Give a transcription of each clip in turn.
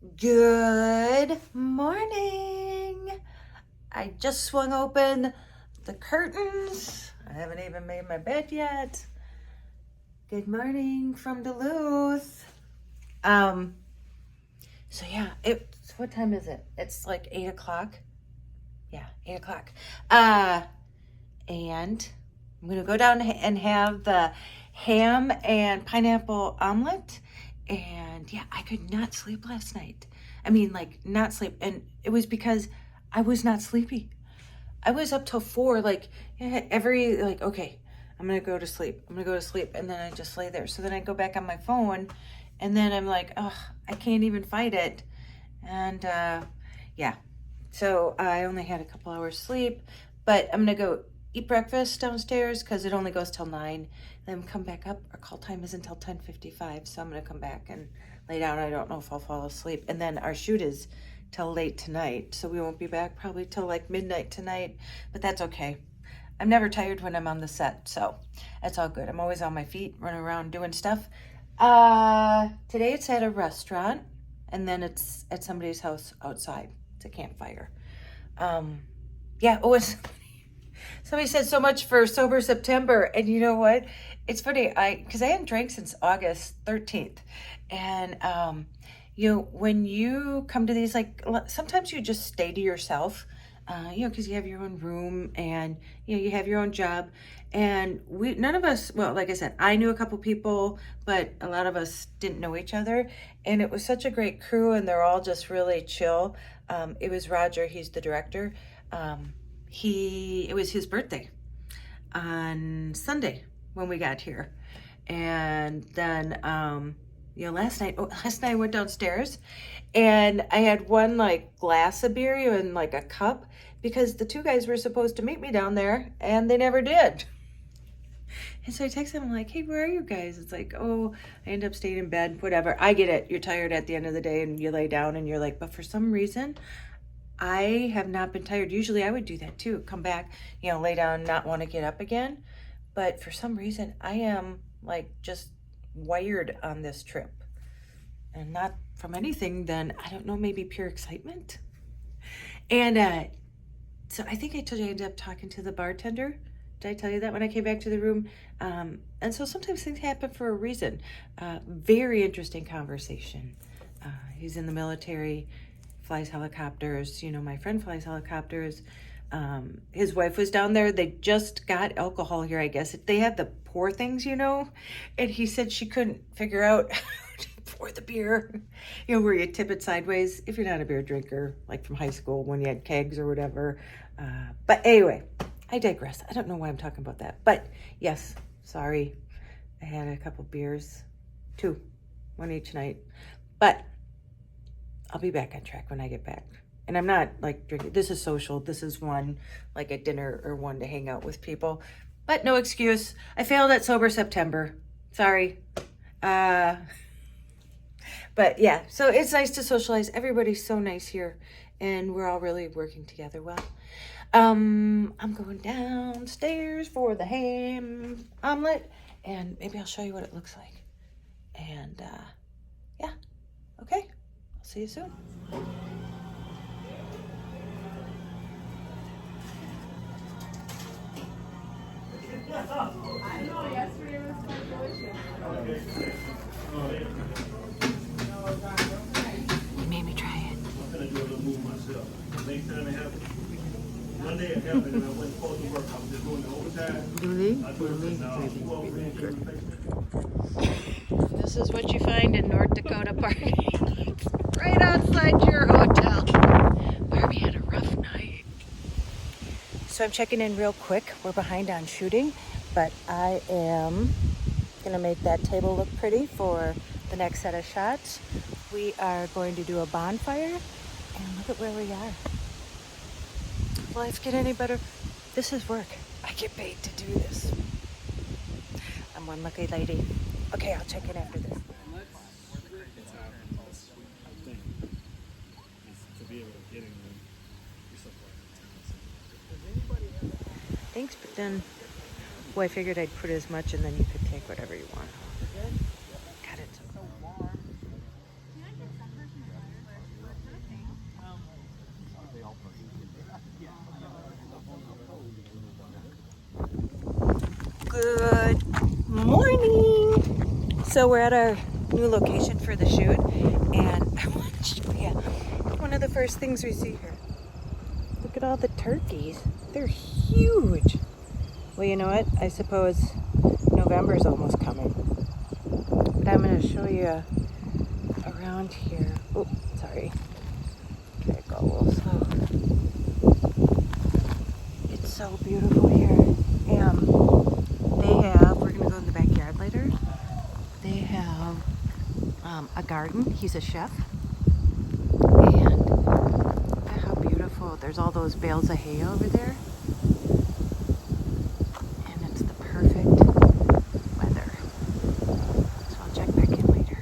Good morning. I just swung open the curtains. I haven't even made my bed yet. Good morning from Duluth. So yeah, what time is it? It's like 8 o'clock. Yeah, 8 o'clock. And I'm gonna go down and have the ham and pineapple omelet. And yeah, I could not sleep last night. I mean, like, not sleep. And it was because I was not sleepy. I was up till 4, like, okay, I'm gonna go to sleep. I'm gonna go to sleep. And then I just lay there. So then I go back on my phone and then I'm like, oh, I can't even fight it. And yeah, so I only had a couple hours sleep, but I'm gonna go eat breakfast downstairs because it only goes till 9. Then come back up. Our call time is until 10:55, so I'm gonna come back and lay down. I don't know if I'll fall asleep. And then our shoot is till late tonight, so we won't be back probably till like midnight tonight, but that's okay. I'm never tired when I'm on the set, so that's all good. I'm always on my feet, running around doing stuff. Today it's at a restaurant, and then it's at somebody's house outside. It's a campfire. Yeah, somebody said so much for Sober September, and you know what? It's funny, because I hadn't drank since August 13th, and when you come to these, like, sometimes you just stay to yourself, because you have your own room and you have your own job, and none of us, well, like I said, I knew a couple people, but a lot of us didn't know each other, and it was such a great crew, and they're all just really chill. It was Roger, he's the director. It was his birthday on Sunday when we got here. And then, last night I went downstairs and I had one like glass of beer and like a cup because the two guys were supposed to meet me down there and they never did. And so I texted them, I'm like, hey, where are you guys? It's like, oh, I end up staying in bed, whatever. I get it. You're tired at the end of the day and you lay down and you're like, but for some reason, I have not been tired. Usually I would do that too. Come back, lay down, not want to get up again. But for some reason, I am like just wired on this trip. And not from anything then, I don't know, maybe pure excitement. And so I think I told you I ended up talking to the bartender. Did I tell you that when I came back to the room? And so sometimes things happen for a reason. Very interesting conversation. He's in the military, flies helicopters. My friend flies helicopters. His wife was down there. They just got alcohol here, I guess. They had the pour things, and he said she couldn't figure out how to pour the beer, where you tip it sideways if you're not a beer drinker, like from high school when you had kegs or whatever. But anyway, I digress. I don't know why I'm talking about that. But yes, sorry. I had a couple beers, 2, 1 each night. But I'll be back on track when I get back. And I'm not like drinking. This is social. This is one like a dinner or one to hang out with people. But no excuse. I failed at Sober September. Sorry. But yeah, so it's nice to socialize. Everybody's so nice here. And we're all really working together well. I'm going downstairs for the ham omelet. And maybe I'll show you what it looks like. And yeah, okay. I'll see you soon. I know, yesterday was so delicious. You made me try it. I'm gonna do a little move myself. Next time it happens. One day it happened and I wasn't supposed to work. I was just doing the overtime. I told her, This is what you find in North Dakota parking lots, right outside your hotel. Barbie had a rough night. So I'm checking in real quick. We're behind on shooting, but I am gonna make that table look pretty for the next set of shots. We are going to do a bonfire, and look at where we are. Will life get any better? This is work. I get paid to do this. I'm one lucky lady. Okay, I'll check in after this. Thanks, but then, well, I figured I'd put as much and then you could take whatever you want. Got it. Good morning. So we're at our new location for the shoot, and I want to show you one of the first things we see here. Look at all the turkeys. They're huge. Well, you know what? I suppose November's almost coming. But I'm going to show you around here. Oh, sorry. Okay, go a little slow. It's so beautiful here. They have, we're going to go in the backyard later. They have a garden. He's a chef. And look at how beautiful. There's all those bales of hay over there. And it's the perfect weather. So I'll check back in later.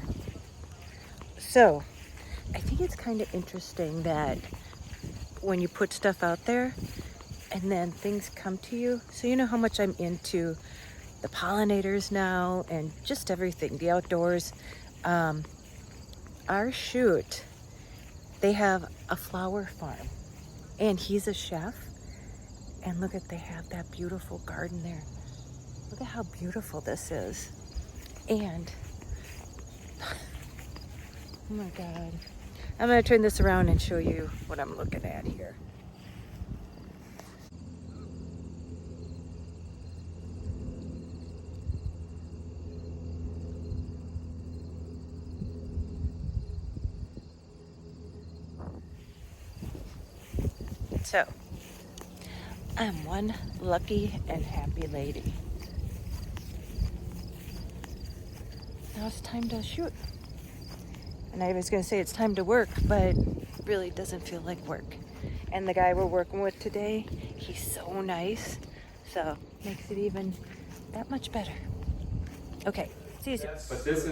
So I think it's kind of interesting that when you put stuff out there and then things come to you. So you know how much I'm into the pollinators now and just everything, the outdoors. Our shoot, they have a flower farm and he's a chef. And look at, they have that beautiful garden there. Look at how beautiful this is. And, oh my God. I'm gonna turn this around and show you what I'm looking at here. So, I'm one lucky and happy lady. Now it's time to shoot. And I was going to say it's time to work, but it really doesn't feel like work. And the guy we're working with today, he's so nice. So, makes it even that much better. Okay, see you soon. But that's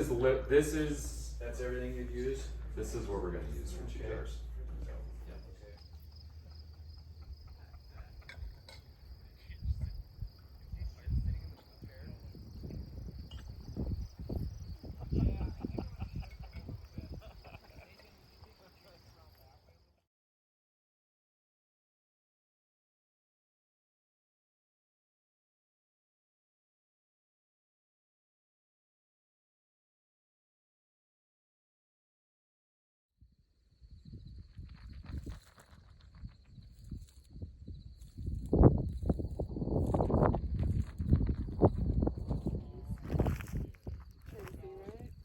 everything you'd use. This is what we're going to use for 2 jars.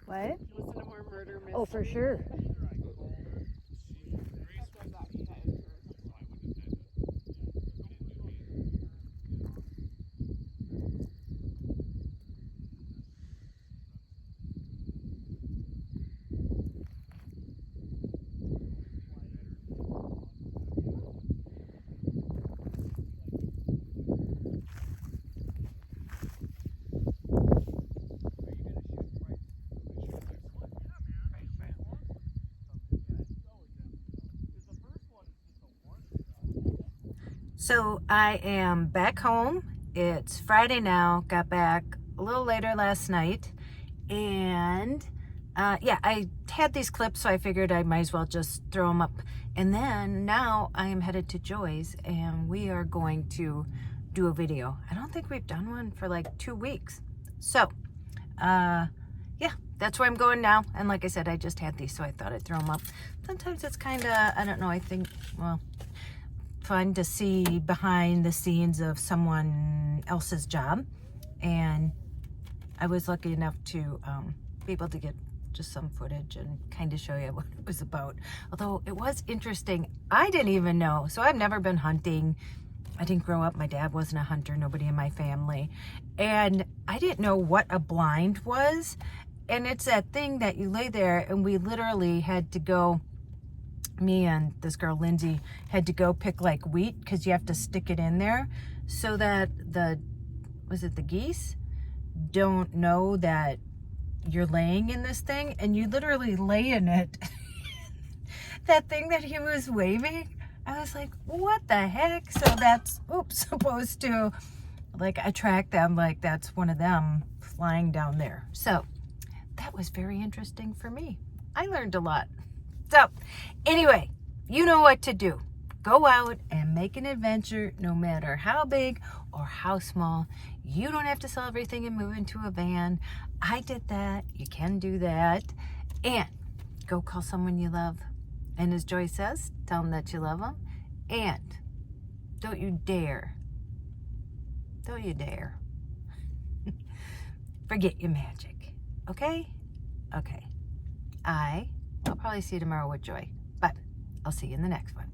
What? Listen to more murder mysteries. Oh, for sure. So I am back home. It's Friday now. Got back a little later last night. And yeah, I had these clips, so I figured I might as well just throw them up. And then now I am headed to Joy's and we are going to do a video. I don't think we've done one for like 2 weeks. So yeah, that's where I'm going now. And like I said, I just had these, so I thought I'd throw them up. Sometimes it's kind of, I don't know, I think, well, fun to see behind the scenes of someone else's job. And I was lucky enough to be able to get just some footage and kind of show you what it was about. Although it was interesting. I didn't even know. So I've never been hunting. I didn't grow up. My dad wasn't a hunter, nobody in my family. And I didn't know what a blind was. And it's that thing that you lay there, and we literally had to go, me and this girl Lindsay had to go pick like wheat, because you have to stick it in there so that the geese don't know that you're laying in this thing, and you literally lay in it. That thing that he was waving, I was like, what the heck? So that's supposed to like attract them, like that's one of them flying down there. So that was very interesting for me. I learned a lot. So anyway, you know what to do. Go out and make an adventure, no matter how big or how small. You don't have to sell everything and move into a van. I did that. You can do that. And go call someone you love. And as Joy says, tell them that you love them. And don't you dare, forget your magic. Okay? Okay. I'll probably see you tomorrow with Joy. But I'll see you in the next one.